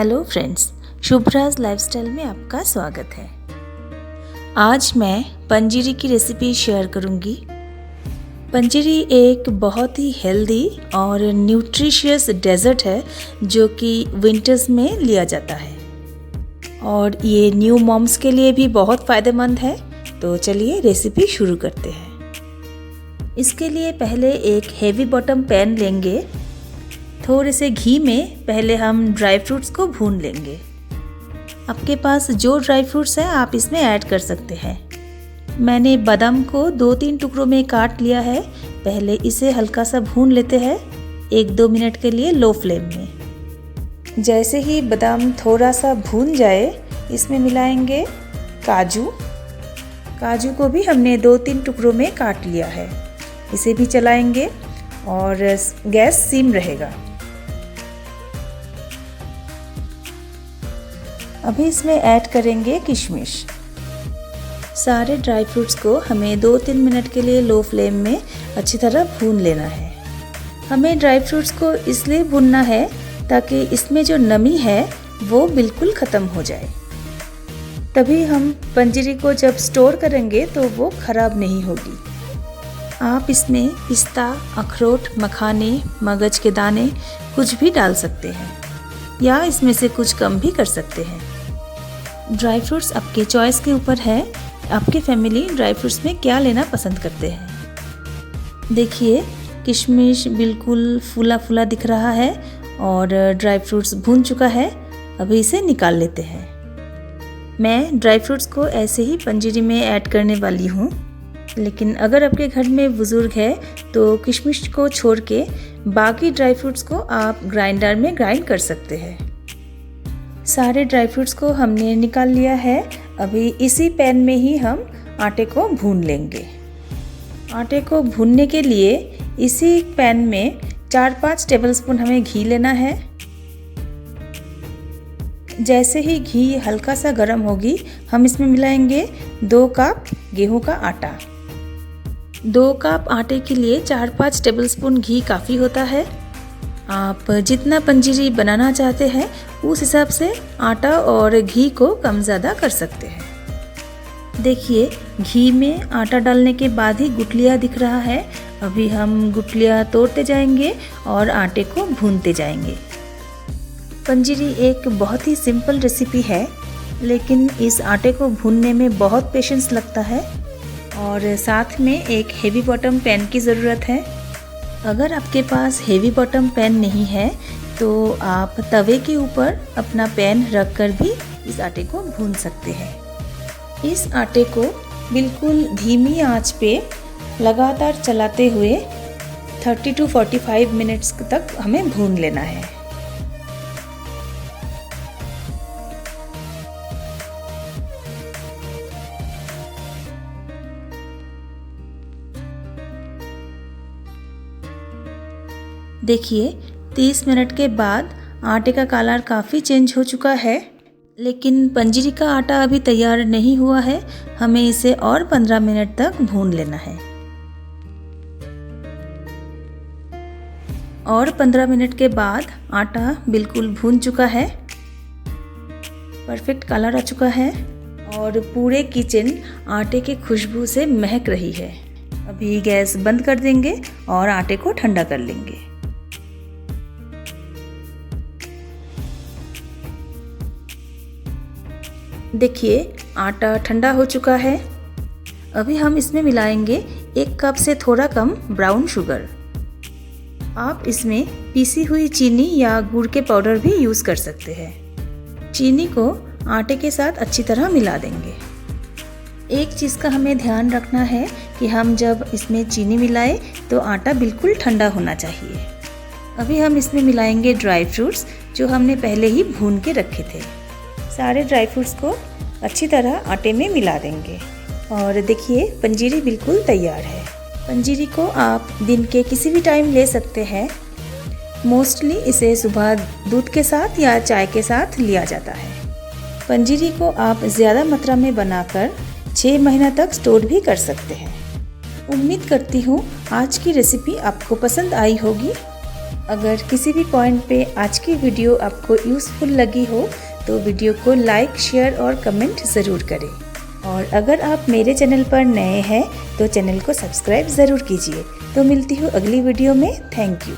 Hello friends, Shubhraj lifestyle में आपका स्वागत है। आज मैं पंजीरी की रेसिपी शेयर करूंगी। पंजीरी एक बहुत ही हेल्दी और न्यूट्रिशियस डेजर्ट है जो कि विंटर्स में लिया जाता है और ये न्यू मॉम्स के लिए भी बहुत फ़ायदेमंद है। तो चलिए रेसिपी शुरू करते हैं। इसके लिए पहले एक हेवी बॉटम पैन लेंगे। थोड़े से घी में पहले हम ड्राई फ्रूट्स को भून लेंगे। आपके पास जो ड्राई फ्रूट्स है आप इसमें ऐड कर सकते हैं। मैंने बादाम को 2-3 टुकड़ों में काट लिया है। पहले इसे हल्का सा भून लेते हैं 1-2 मिनट के लिए लो फ्लेम में। जैसे ही बादाम थोड़ा सा भून जाए इसमें मिलाएंगे काजू। काजू को भी हमने 2-3 टुकड़ों में काट लिया है। इसे भी चलाएंगे और गैस सिम रहेगा। अभी इसमें ऐड करेंगे किशमिश। सारे ड्राई फ्रूट्स को हमें 2-3 मिनट के लिए लो फ्लेम में अच्छी तरह भून लेना है। हमें ड्राई फ्रूट्स को इसलिए भूनना है ताकि इसमें जो नमी है वो बिल्कुल ख़त्म हो जाए। तभी हम पंजीरी को जब स्टोर करेंगे तो वो ख़राब नहीं होगी। आप इसमें पिस्ता, अखरोट, मखाने, मगज के दाने कुछ भी डाल सकते हैं या इसमें से कुछ कम भी कर सकते हैं। ड्राई फ्रूट्स आपके चॉइस के ऊपर है। आपकी फैमिली ड्राई फ्रूट्स में क्या लेना पसंद करते हैं। देखिए किशमिश बिल्कुल फूला फूला दिख रहा है और ड्राई फ्रूट्स भून चुका है। अभी इसे निकाल लेते हैं। मैं ड्राई फ्रूट्स को ऐसे ही पंजीरी में ऐड करने वाली हूँ, लेकिन अगर आपके घर में बुज़ुर्ग है तो किशमिश को छोड़ के बाकी ड्राई फ्रूट्स को आप ग्राइंडर में ग्राइंड कर सकते हैं। सारे ड्राई फ्रूट्स को हमने निकाल लिया है। अभी इसी पैन में ही हम आटे को भून लेंगे। आटे को भूनने के लिए इसी पैन में 4-5 टेबलस्पून हमें घी लेना है। जैसे ही घी हल्का सा गर्म होगी हम इसमें मिलाएंगे 2 कप गेहूं का आटा। 2 कप आटे के लिए 4-5 टेबलस्पून घी काफ़ी होता है। आप जितना पंजीरी बनाना चाहते हैं उस हिसाब से आटा और घी को कम ज़्यादा कर सकते हैं। देखिए घी में आटा डालने के बाद ही गुठलियाँ दिख रहा है। अभी हम गुठलियाँ तोड़ते जाएंगे और आटे को भूनते जाएंगे। पंजीरी एक बहुत ही सिंपल रेसिपी है, लेकिन इस आटे को भूनने में बहुत पेशेंस लगता है और साथ में एक हेवी बॉटम पैन की ज़रूरत है। अगर आपके पास हेवी बॉटम पैन नहीं है तो आप तवे के ऊपर अपना पैन रख कर भी इस आटे को भून सकते हैं। इस आटे को बिल्कुल धीमी आंच पे लगातार चलाते हुए 30 to 45 मिनट्स तक हमें भून लेना है। देखिए 30 मिनट के बाद आटे का कलर काफ़ी चेंज हो चुका है, लेकिन पंजीरी का आटा अभी तैयार नहीं हुआ है। हमें इसे और 15 मिनट तक भून लेना है। और 15 मिनट के बाद आटा बिल्कुल भून चुका है, परफेक्ट कलर आ चुका है और पूरे किचन आटे की खुशबू से महक रही है। अभी गैस बंद कर देंगे और आटे को ठंडा कर लेंगे। देखिए आटा ठंडा हो चुका है। अभी हम इसमें मिलाएंगे 1 कप से थोड़ा कम ब्राउन शुगर। आप इसमें पीसी हुई चीनी या गुड़ के पाउडर भी यूज़ कर सकते हैं। चीनी को आटे के साथ अच्छी तरह मिला देंगे। एक चीज़ का हमें ध्यान रखना है कि हम जब इसमें चीनी मिलाएं तो आटा बिल्कुल ठंडा होना चाहिए। अभी हम इसमें मिलाएंगे ड्राई फ्रूट्स जो हमने पहले ही भून के रखे थे। सारे ड्राई फ्रूट्स को अच्छी तरह आटे में मिला देंगे और देखिए पंजीरी बिल्कुल तैयार है। पंजीरी को आप दिन के किसी भी टाइम ले सकते हैं। मोस्टली इसे सुबह दूध के साथ या चाय के साथ लिया जाता है। पंजीरी को आप ज़्यादा मात्रा में बनाकर 6 महीना तक स्टोर भी कर सकते हैं। उम्मीद करती हूँ आज की रेसिपी आपको पसंद आई होगी। अगर किसी भी पॉइंट पे आज की वीडियो आपको यूज़फुल लगी हो तो वीडियो को लाइक, शेयर और कमेंट ज़रूर करें। और अगर आप मेरे चैनल पर नए हैं तो चैनल को सब्सक्राइब ज़रूर कीजिए। तो मिलती हूँ अगली वीडियो में। Thank you.